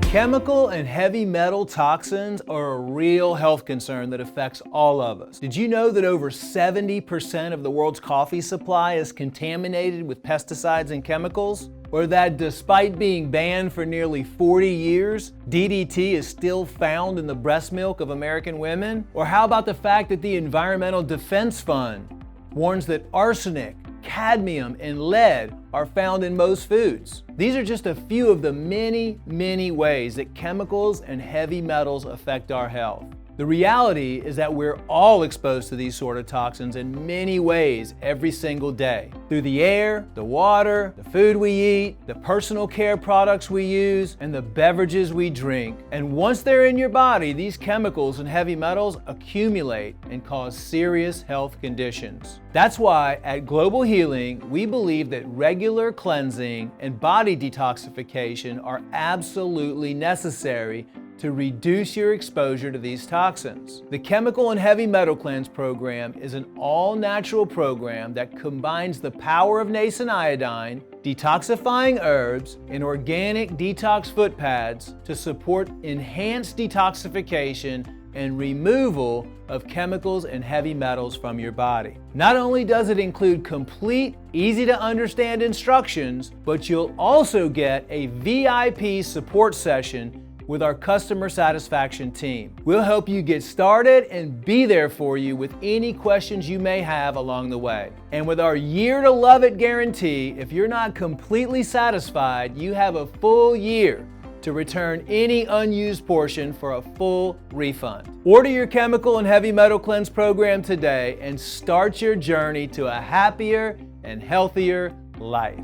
Chemical and heavy metal toxins are a real health concern that affects all of us. Did you know that over 70% of the world's coffee supply is contaminated with pesticides and chemicals? Or that despite being banned for nearly 40 years, DDT is still found in the breast milk of American women? Or how about the fact that the Environmental Defense Fund warns that arsenic, cadmium, and lead are found in most foods? These are just a few of the many ways that chemicals and heavy metals affect our health. The reality is that we're all exposed to these sort of toxins in many ways every single day. Through the air, the water, the food we eat, the personal care products we use, and the beverages we drink. And once they're in your body, these chemicals and heavy metals accumulate and cause serious health conditions. That's why at Global Healing, we believe that regular cleansing and body detoxification are absolutely necessary to reduce your exposure to these toxins. The Chemical and Heavy Metal Cleanse program is an all-natural program that combines the power of nascent iodine, detoxifying herbs, and organic detox foot pads to support enhanced detoxification and removal of chemicals and heavy metals from your body. Not only does it include complete, easy-to-understand instructions, but you'll also get a VIP support session with our customer satisfaction team. We'll help you get started and be there for you with any questions you may have along the way. And with our year to love it guarantee, if you're not completely satisfied, you have a full year to return any unused portion for a full refund. Order your Chemical and Heavy Metal Cleanse program today and start your journey to a happier and healthier life.